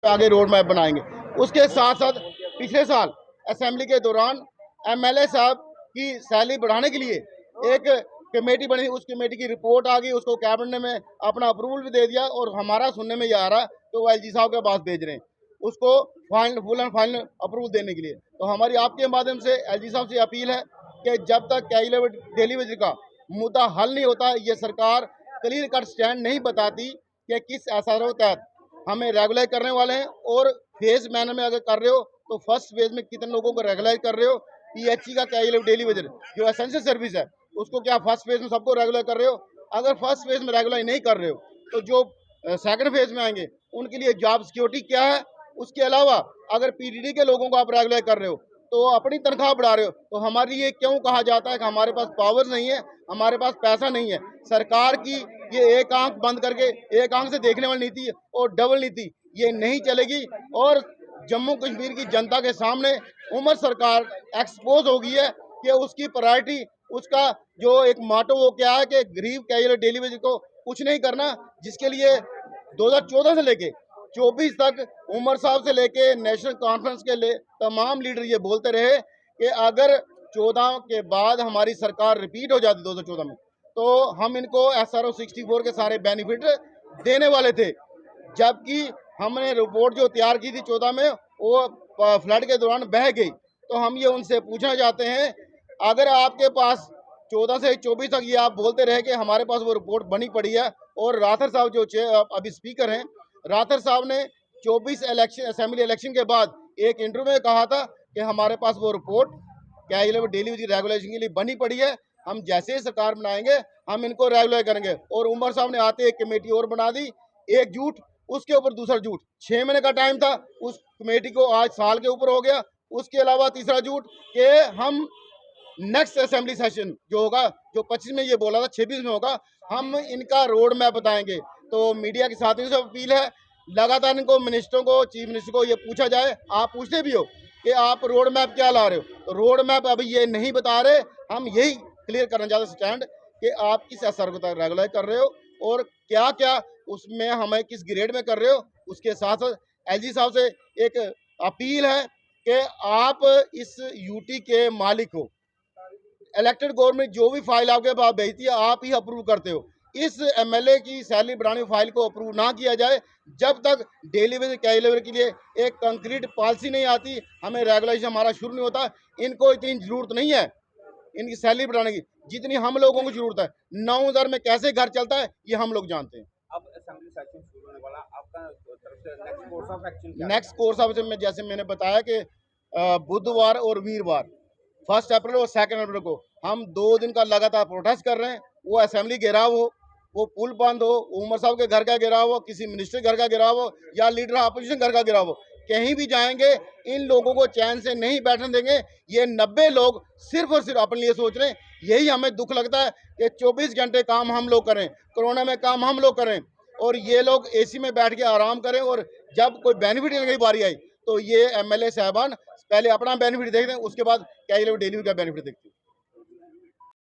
आगे road map बनाएंगे। उसके साथ साथ पिछले साल असेंबली के दौरान एमएलए साहब की सैलरी बढ़ाने के लिए एक कमेटी बनी, उस कमेटी की रिपोर्ट आ गई, उसको कैबिनेट में अपना अप्रूवल भी दे दिया और हमारा सुनने में ये आ रहा है तो वो एलजी साहब के पास भेज रहे हैं उसको फुल एंड फाइनल अप्रूवल देने के लिए। तो हमारी आपके माध्यम से एलजी साहब से अपील है कि जब तक डेली वेज का मुद्दा हल नहीं होता, ये सरकार क्लियर कट स्टैंड नहीं बताती कि किस एसआरओ तहत हमें रेगुलाइज करने वाले हैं और फेज मैनर में अगर कर रहे हो तो फर्स्ट फेज में कितने लोगों को रेगुलाइज कर रहे हो, पीएचई का डेली वेजर जो एसेंशियल सर्विस है उसको क्या फर्स्ट फेज में सबको रेगुलर कर रहे हो? अगर फर्स्ट फेज में रेगुलर नहीं कर रहे हो तो जो सेकंड फेज में आएंगे उनके लिए जॉब सिक्योरिटी क्या है? उसके अलावा अगर पीडीडी के लोगों को आप रेगुलर कर रहे हो तो अपनी तनख्वाह बढ़ा रहे हो, तो हमारी ये क्यों कहा जाता है कि हमारे पास पावर नहीं है, हमारे पास पैसा नहीं है? सरकार की ये एक आंख बंद करके एक आंख से देखने वाली नीति और डबल नीति ये नहीं चलेगी और जम्मू कश्मीर की जनता के सामने उमर सरकार एक्सपोज हो गई है कि उसकी प्रायोरिटी, उसका जो एक माटो वो क्या है कि गरीब कैजुअल डेली वेज को कुछ नहीं करना, जिसके लिए 2014 से लेके 24 तक उमर साहब से लेके नेशनल कॉन्फ्रेंस के लिए तमाम लीडर ये बोलते रहे कि अगर 14 के बाद हमारी सरकार रिपीट हो जाती 2014 में तो हम इनको SRO 64 के सारे बेनिफिट देने वाले थे। जबकि हमने रिपोर्ट जो तैयार की थी 14 में वो फ्लड के दौरान बह गई। तो हम ये उनसे पूछना चाहते हैं, अगर आपके पास 14 से 24 तक ये आप बोलते रहे कि हमारे पास वो रिपोर्ट बनी पड़ी है और राठर साहब जो अभी स्पीकर हैं, राठर साहब ने 24 असेंबली इलेक्शन के बाद एक इंटरव्यू में कहा था कि हमारे पास वो रिपोर्ट क्या ये डेली वेज रेगुलेशन के लिए बनी पड़ी है, हम जैसे ही सरकार बनाएंगे हम इनको रेगुलर करेंगे। और उमर साहब ने आते एक कमेटी और बना दी, एक झूठ उसके ऊपर दूसरा झूठ, 6 महीने का टाइम था उस कमेटी को आज साल के ऊपर हो गया। उसके अलावा तीसरा झूठ कि हम नेक्स्ट असेंबली सेशन जो होगा, जो 25 में ये बोला था 26 में होगा, हम इनका रोड मैप बताएंगे। तो मीडिया के साथियों से अपील है, लगातार इनको मिनिस्टरों को, चीफ मिनिस्टर को ये पूछा जाए, आप पूछते भी हो कि आप रोड मैप क्या ला रहे हो, तो रोड मैप अभी ये नहीं बता रहे। हम यही क्लियर करना चाहते स्टैंड कि आप किस असर को रेगुलर कर रहे हो और क्या क्या उसमें हमें किस ग्रेड में कर रहे हो। उसके साथ साथ एलजी साहब से एक अपील है कि आप इस यूटी के मालिक हो, इलेक्टेड गवर्नमेंट जो भी फाइल आपके पास भेजती है आप ही अप्रूव करते हो। इस एमएलए की सैलरी बढ़ाने की फाइल को अप्रूव ना किया जाए जब तक डेली वेज कैजुअल के लिए एक कंक्रीट पॉलिसी नहीं आती, हमें रेगुलेशन हमारा शुरू नहीं होता। इनको इतनी जरूरत नहीं है इनकी सैलरी बढ़ाने की जितनी हम लोगों को जरूरत है। 9,000 में कैसे घर चलता है ये हम लोग जानते हैं। अब असेंबली सेशन शुरू होने वाला, आपका तरफ से नेक्स्ट कोर्स ऑफ एक्शन क्या है? नेक्स्ट कोर्स ऑफ एक्शन में जैसे मैंने बताया कि बुधवार और वीरवार 1 अप्रैल और 2 अप्रैल को हम 2 दिन का लगातार प्रोटेस्ट कर रहे हैं। वो असेंबली घेराव हो, वो पुल बंद हो, उमर साहब के घर का घेराव हो, किसी मिनिस्टर घर का घेराव हो या लीडर अपोजिशन घर का घेराव हो, कहीं भी जाएंगे इन लोगों को चैन से नहीं बैठने देंगे। ये 90 लोग सिर्फ और सिर्फ अपने लिए सोच रहे हैं। यही हमें दुख लगता है कि 24 घंटे काम हम लोग करें, कोरोना में काम हम लोग करें और ये लोग एसी में बैठ के आराम करें, और जब कोई बेनिफिट लेने की बारी आई तो ये एमएलए साहबान पहले अपना बेनिफिट देखते हैं, उसके बाद क्या ये लोग डेली का बेनिफिट देखते हैं।